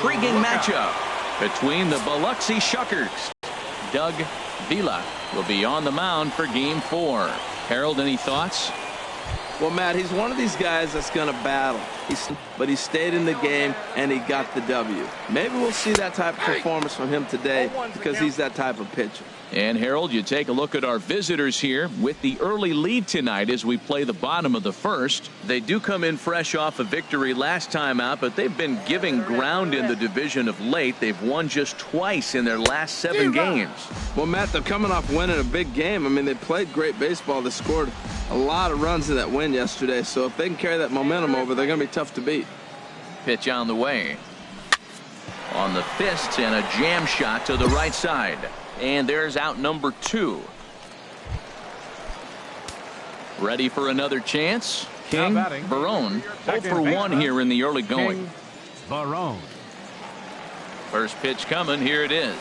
intriguing matchup between the Biloxi Shuckers. Doug Vila will be on the mound for Game 4. Harold, any thoughts? Well, Matt, he's one of these guys that's going to battle. But he stayed in the game, and he got the W. Maybe we'll see that type of performance from him today because he's that type of pitcher. And, Harold, you take a look at our visitors here with the early lead tonight as we play the bottom of the first. They do come in fresh off a victory last time out, but they've been giving ground in the division of late. They've won just twice in their last 7 games. Well, Matt, they're coming off winning a big game. I mean, they played great baseball. They scored a lot of runs in that win yesterday. So if they can carry that momentum over, they're going to be tough to beat. Pitch on the way. On the fists and a jam shot to the right side. And there's out number 2. Ready for another chance. King Barone 0 for 1 here in the early going. Barone. First pitch coming. Here it is.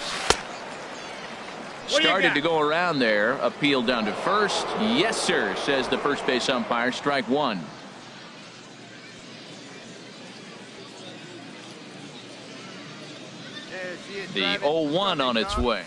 Started to go around there. Appeal down to first. Yes, sir, says the first base umpire. Strike 1. The 0-1 on its way.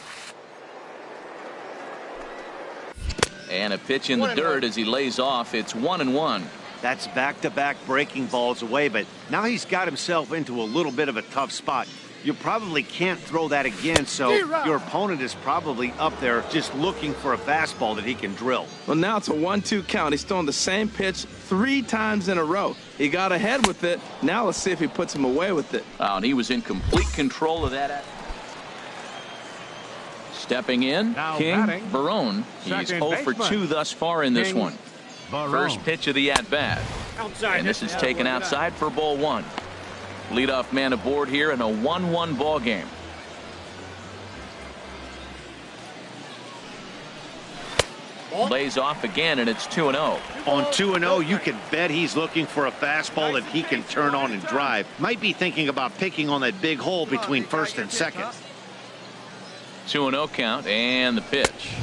And a pitch in the dirt as he lays off. It's 1-1. That's back-to-back breaking balls away, but now he's got himself into a little bit of a tough spot. You probably can't throw that again, so your opponent is probably up there just looking for a fastball that he can drill. Well, now it's a 1-2 count. He's throwing the same pitch 3 times in a row. He got ahead with it. Now let's see if he puts him away with it. And he was in complete control of that. Stepping in, now King batting, Barone. He's 0 for 2 thus far in this one. Barone. First pitch of the at-bat. And this is taken outside for ball 1. Leadoff man aboard here in a 1-1 ball game. Lays off again, and it's 2-0. On 2-0, you can bet he's looking for a fastball that he can turn on and drive. Might be thinking about picking on that big hole between first and second. 2-0 count, and the pitch.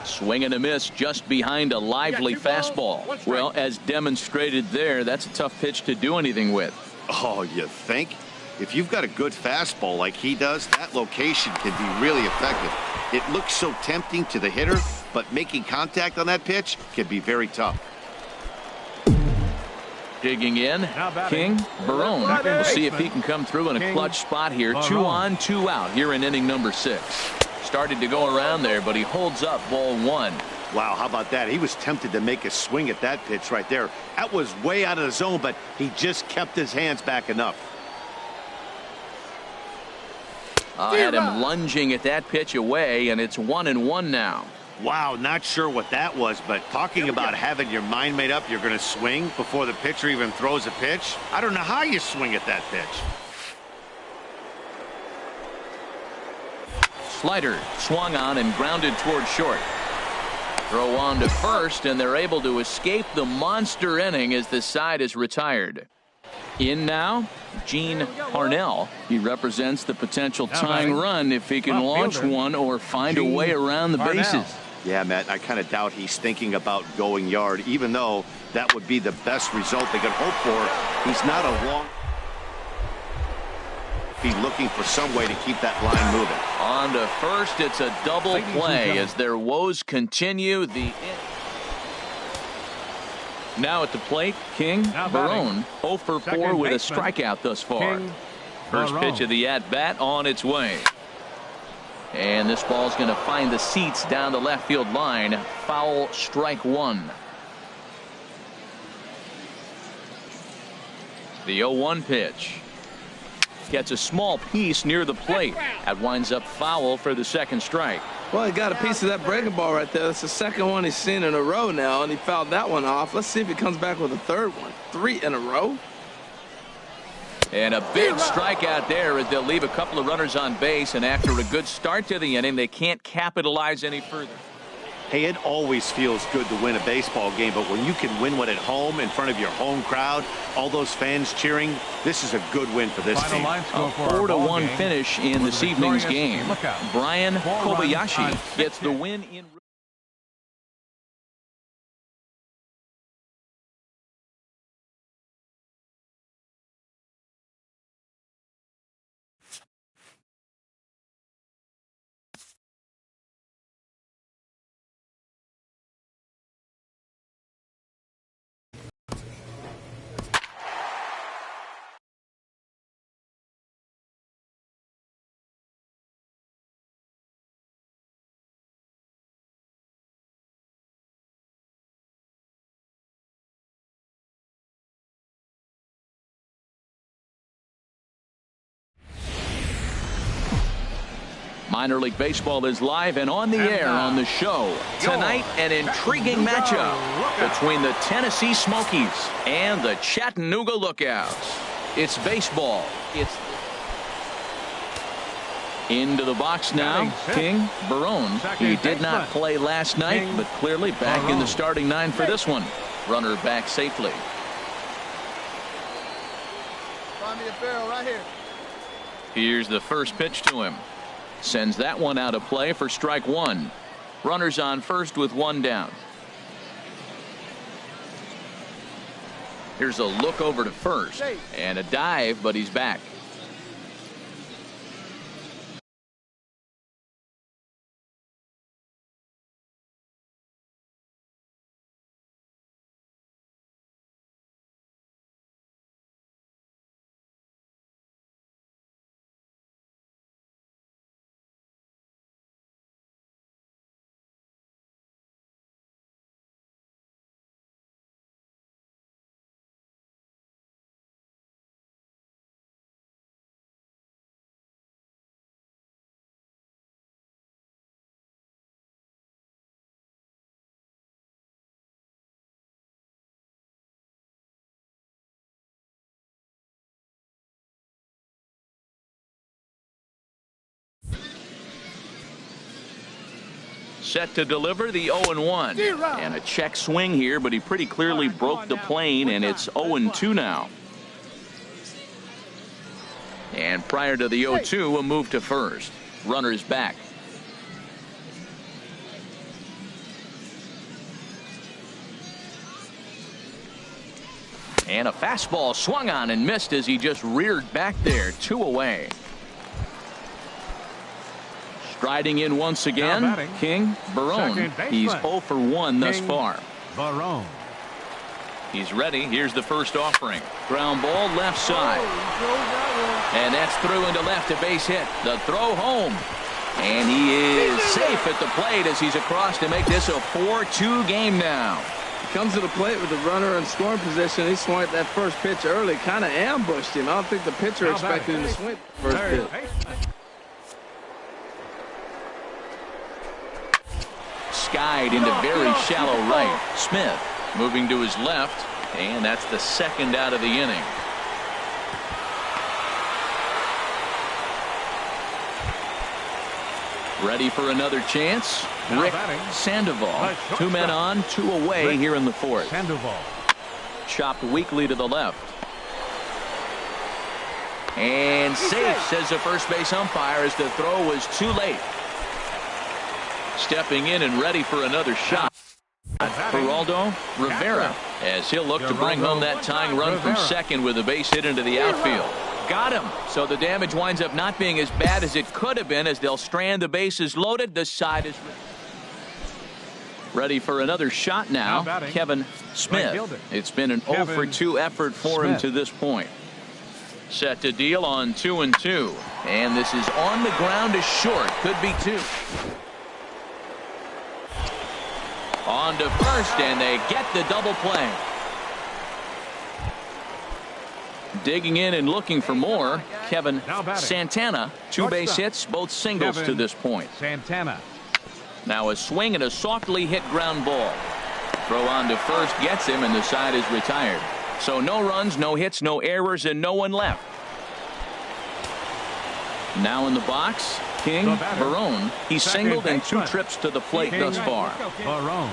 Swing and a miss just behind a lively fastball. Well, as demonstrated there, that's a tough pitch to do anything with. Oh, you think? If you've got a good fastball like he does, that location can be really effective. It looks so tempting to the hitter, but making contact on that pitch can be very tough. Digging in, King Barone. We'll see if he can come through in a clutch spot here. 2 on, 2 out here in inning number 6. Started to go around there, but he holds up ball 1. Wow, how about that? He was tempted to make a swing at that pitch right there. That was way out of the zone, but he just kept his hands back enough. Had him lunging at that pitch away, and it's 1-1 now. Wow, not sure what that was, but talking about having your mind made up, you're going to swing before the pitcher even throws a pitch. I don't know how you swing at that pitch. Slider swung on and grounded toward short. Throw on to first, and they're able to escape the monster inning as the side is retired. In now, Gene Parnell. He represents the potential tying run if he can launch one or find a way around the bases. Yeah, Matt, I kind of doubt he's thinking about going yard, even though that would be the best result they could hope for. He's not a long... Be looking for some way to keep that line moving. On to first, it's a double play as their woes continue. Now at the plate, King Barone 0 for 4 with a strikeout thus far. First pitch of the at-bat on its way. And this ball's going to find the seats down the left field line. Foul, strike 1. The 0-1 pitch. Gets a small piece near the plate. That winds up foul for the second strike. Well, he got a piece of that breaking ball right there. That's the second one he's seen in a row now, and he fouled that one off. Let's see if he comes back with a third one. 3 in a row. And a big strikeout there as they'll leave a couple of runners on base, and after a good start to the inning, they can't capitalize any further. Hey, it always feels good to win a baseball game, but when you can win one at home in front of your home crowd, all those fans cheering, this is a good win for this team. A 4-1 finish in this evening's game. Brian Kobayashi gets the win in Minor League Baseball is live and on the air on the show. Tonight, an intriguing matchup between the Tennessee Smokies and the Chattanooga Lookouts. It's baseball. It's into the box now. King Barone. He did not play last night, but clearly back in the starting 9 for this one. Runner back safely. Find me a barrel right here. Here's the first pitch to him. Sends that one out of play for strike 1. Runners on first with 1 down. Here's a look over to first and a dive, but he's back. Set to deliver the 0-1. And a check swing here, but he pretty clearly broke the plane, and it's 0-2 now. And prior to the 0-2, a move to first. Runners back. And a fastball swung on and missed as he just reared back there. 2 away. Striding in once again, King Barone. He's 0 for 1 thus far. Barone. He's ready. Here's the first offering. Ground ball left side. And that's through into left, a base hit. The throw home. And he is safe at the plate as he's across to make this a 4-2 game now. He comes to the plate with the runner in scoring position. He swung at that first pitch early, kind of ambushed him. I don't think the pitcher expected him to swing first pitch. Skied into very shallow right. Smith moving to his left, and that's the second out of the inning. Ready for another chance. Rick Sandoval. 2 men on, 2 away here in the 4th. Sandoval. Chopped weakly to the left. And safe, says the first base umpire, as the throw was too late. Stepping in and ready for another shot. Geraldo Rivera, as he'll look to bring home that tying run from second with a base hit into the outfield. Got him. So the damage winds up not being as bad as it could have been as they'll strand the bases loaded. The side is ready for another shot now. Kevin Smith. It's been an 0 for 2 effort for him to this point. Set to deal on 2-2. And this is on the ground is short. Could be 2. On to first, and they get the double play. Digging in and looking for more, Kevin Santana. 2 base hits, both singles to this point. Santana. Now a swing and a softly hit ground ball. Throw on to first gets him, and the side is retired. So no runs, no hits, no errors, and no one left. Now in the box, King Barone. He's singled in 2 trips to the plate thus far. Barone.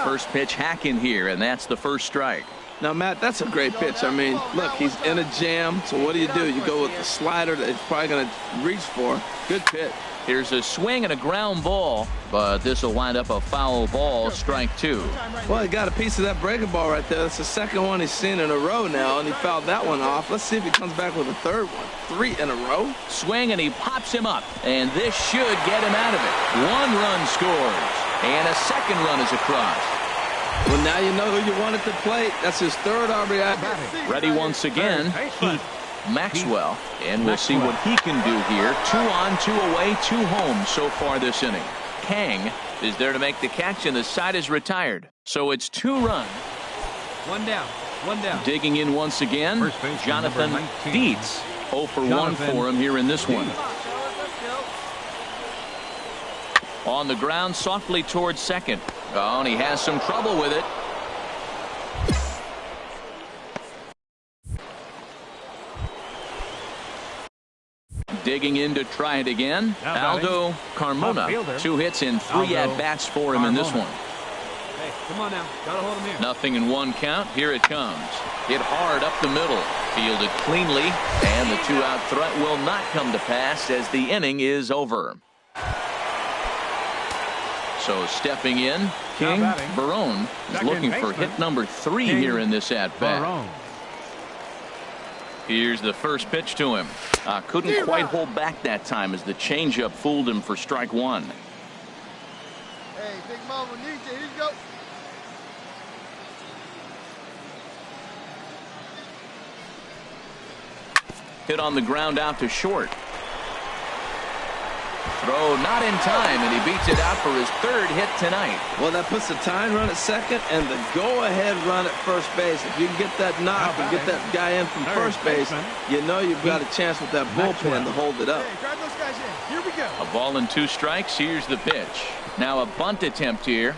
First pitch hack in here, and that's the first strike. Now, Matt, that's a great pitch. I mean, look, he's in a jam. So what do? You go with the slider that he's probably going to reach for. Good pitch. Here's a swing and a ground ball, but this will wind up a foul ball, strike 2. Well, he got a piece of that breaking ball right there. That's the second one he's seen in a row now, and he fouled that one off. Let's see if he comes back with a third one. 3 in a row. Swing, and he pops him up, and this should get him out of it. 1 run scores, and a second run is across. Well, now you know who you want at the plate. That's his 3rd RBI. Ready once again, Heath Maxwell, and we'll see what he can do here. 2 on, 2 away, 2 home so far this inning. Kang is there to make the catch, and the side is retired. So it's 2 runs. 1 down. 1 down. Digging in once again, Jonathan Dietz. 0 for 1 for him here in this one. On the ground softly towards second. Oh, and he has some trouble with it. Digging in to try it again. Aldo Carmona. 2 hits and 3 at-bats for him in this one. Hey, come on now. Gotta hold him here. Nothing in 1 count. Here it comes. Hit hard up the middle. Fielded cleanly. And the 2-out threat will not come to pass as the inning is over. So stepping in, King Barone is looking for hit number 3 here in this at-bat. Here's the first pitch to him. Couldn't quite hold back that time as the changeup fooled him for strike 1. Hey, Big Mama needs you. Here you go. Hit on the ground out to short. Throw not in time, and he beats it out for his 3rd hit tonight. Well, that puts the tying run at second and the go-ahead run at first base. If you can get that knock and get that guy in from first base, you know you've got a chance with that bullpen to hold it up. Hey, drive those guys in. Here we go. A ball and 2 strikes. Here's the pitch. Now a bunt attempt here.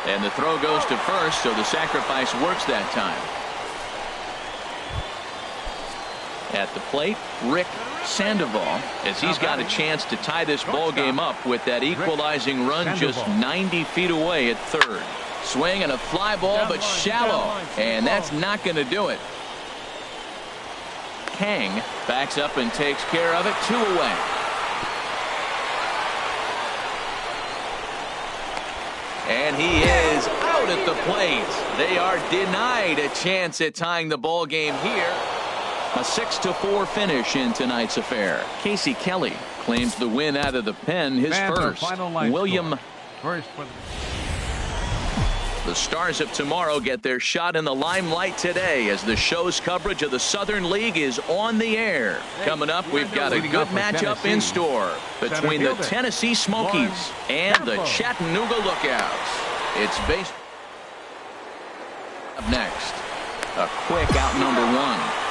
And the throw goes to first, so the sacrifice works that time. At the plate, Rick Sandoval, as he's got a chance to tie this ball game up with that equalizing run just 90 feet away at third. Swing and a fly ball, but shallow, and that's not going to do it. Kang backs up and takes care of it. 2 away. And he is out at the plate. They are denied a chance at tying the ball game here. A 6-4 finish in tonight's affair. Casey Kelly claims the win out of the pen, his first. William. The Stars of tomorrow get their shot in the limelight today as the show's coverage of the Southern League is on the air. Coming up, we've got a good matchup in store between the Tennessee Smokies and the Chattanooga Lookouts. It's based. Up next, a quick out number 1.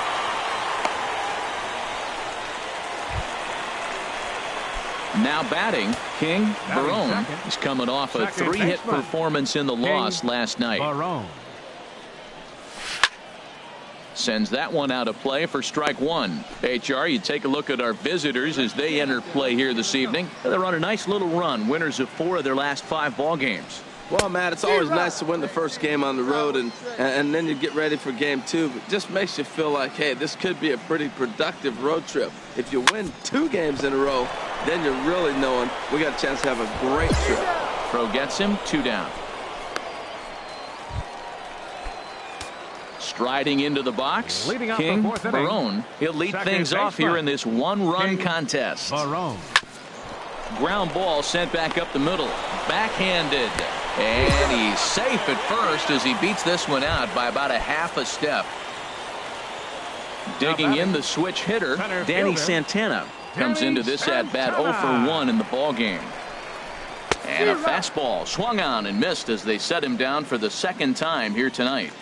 Now batting, King Barone. He's coming off a 3-hit performance in the loss last night. Sends that one out of play for strike 1. HR, you take a look at our visitors as they enter play here this evening. They're on a nice little run, winners of 4 of their last 5 ball games. Well, Matt, it's always nice to win the first game on the road, and then you get ready for game 2. But it just makes you feel like, hey, this could be a pretty productive road trip. If you win 2 games in a row, then you're really knowing we got a chance to have a great trip. Throw gets him, 2 down. Striding into the box, King Barone. He'll lead things off here in this 1-run contest. Ground ball sent back up the middle. Backhanded. And he's safe at first as he beats this one out by about a half a step. Digging in the switch hitter, Danny Santana comes into this at-bat 0 for 1 in the ball game. And a fastball swung on and missed as they set him down for the 2nd time here tonight.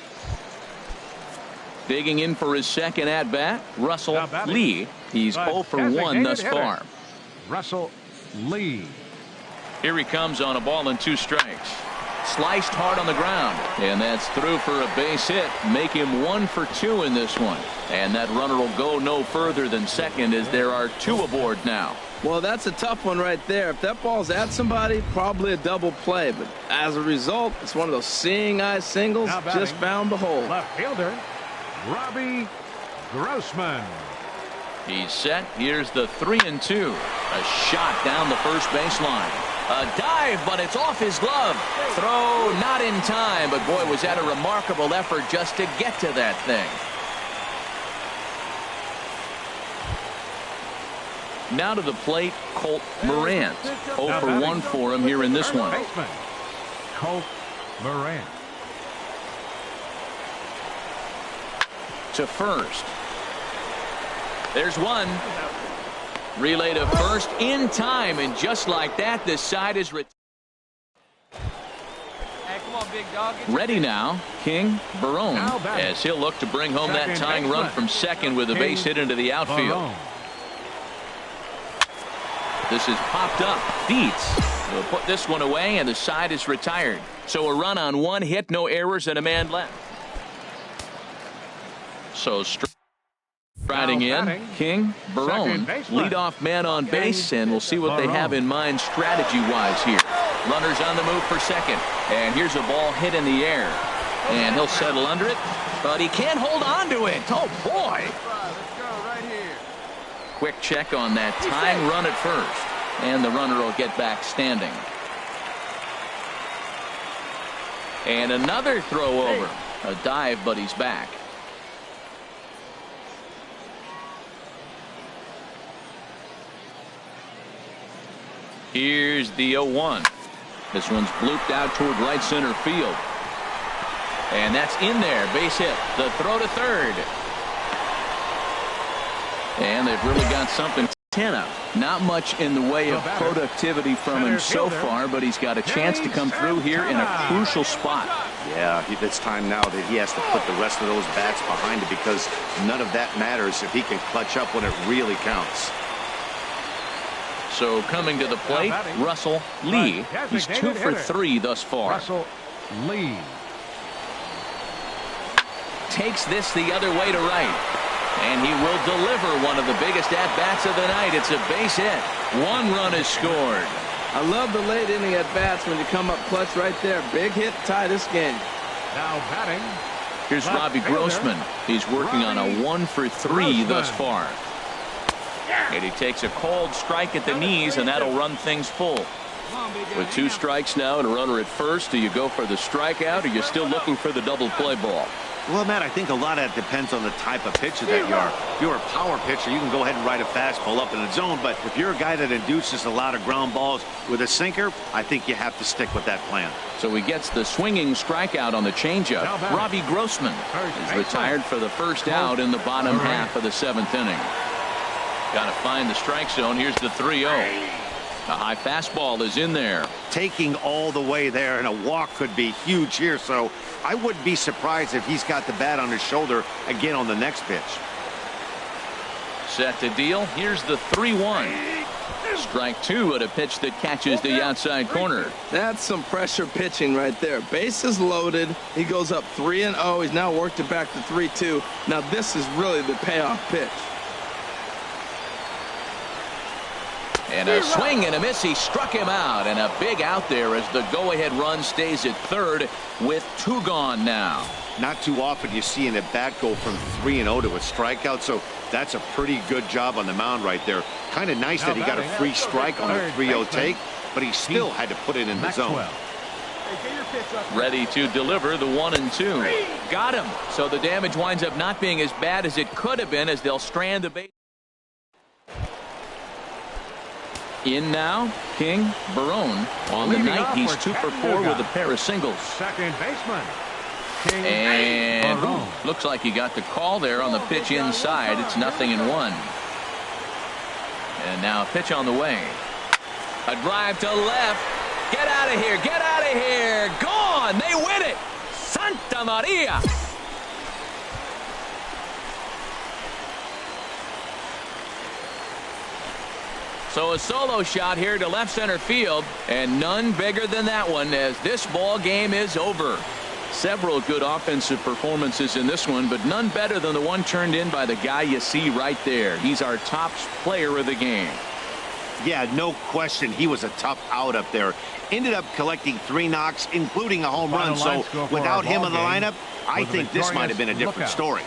Digging in for his 2nd at-bat, Russell Lee. He's 0 for 1 thus far. Russell Lee. Here he comes on a ball and 2 strikes. Sliced hard on the ground, and that's through for a base hit. Make him 1 for 2 in this one. And that runner will go no further than second as there are 2 aboard now. Well, that's a tough one right there. If that ball's at somebody, probably a double play. But as a result, it's one of those seeing eye singles. Just found behold. Left fielder, Robbie Grossman. He's set. Here's the 3-2. A shot down the first baseline. A dive, but it's off his glove. Throw not in time, but boy, was that a remarkable effort just to get to that thing. Now to the plate, Colt Morant. 0 for 1 for him here in this one. Colt Morant. To first. There's one. Relay to first in time, and just like that, this side is ready now. King Barone, as he'll look to bring home that tying run from second with a base hit into the outfield. This is popped up. Dietz will put this one away, and the side is retired. So a run on one hit, no errors, and a man left. So striding in, King Barone, leadoff man on base, and we'll see what they have in mind strategy-wise here. Runners on the move for second, and here's a ball hit in the air, and he'll settle under it, but he can't hold on to it. Oh, boy. Let's go right here. Quick check on that tying run at first, and the runner will get back standing. And another throw over. A dive, but he's back. Here's the 0-1. This one's blooped out toward right center field. And that's in there. Base hit. The throw to third. And they've really got something. 10 up. Not much in the way of productivity from him so far, but he's got a chance to come through here in a crucial spot. Yeah, it's time now that he has to put the rest of those bats behind it, because none of that matters if he can clutch up when it really counts. So coming to the plate, Russell Lee. He's 2 for 3 thus far. Russell Lee takes this the other way to right, and he will deliver one of the biggest at-bats of the night. It's a base hit. 1 run is scored. I love the late inning at-bats when you come up clutch right there. Big hit, tie this game. now batting. Here's Robbie Grossman. He's working on a 1 for 3 thus far. And he takes a cold strike at the knees, and that'll run things full. With 2 strikes now and a runner at first, do you go for the strikeout, or you're still looking for the double play ball? Well, Matt, I think a lot of that depends on the type of pitcher that you are. If you're a power pitcher, you can go ahead and ride a fastball up in the zone. But if you're a guy that induces a lot of ground balls with a sinker, I think you have to stick with that plan. So he gets the swinging strikeout on the changeup. Robbie Grossman is retired for the first out in the bottom half of the 7th inning. Got to find the strike zone. Here's the 3-0. A high fastball is in there. Taking all the way there, and a walk could be huge here, so I wouldn't be surprised if he's got the bat on his shoulder again on the next pitch. Set to deal. Here's the 3-1. Strike 2 at a pitch that catches the outside corner. That's some pressure pitching right there. Bases loaded. He goes up 3-0. He's now worked it back to 3-2. Now this is really the payoff pitch. And a swing and a miss. He struck him out, and a big out there as the go-ahead run stays at third with 2 gone now. Not too often you see an at-bat go from 3-0 to a strikeout, so that's a pretty good job on the mound right there. Kind of nice that he got a free strike on a 3-0 take, but he still had to put it in the zone. Ready to deliver the 1-2. Got him. So the damage winds up not being as bad as it could have been, as they'll strand the base. In now, King Barone. On the night, he's 2 for 4 with a pair of singles. Second baseman. And looks like he got the call there on the pitch inside. It's 0-1. And now a pitch on the way. A drive to left. Get out of here. Get out of here. Gone. They win it. Santa Maria. So a solo shot here to left center field, and none bigger than that one, as this ball game is over. Several good offensive performances in this one, but none better than the one turned in by the guy you see right there. He's our top player of the game. Yeah, no question. He was a tough out up there. Ended up collecting 3 knocks, including a home run. So without him in the lineup, I think this might have been a different story.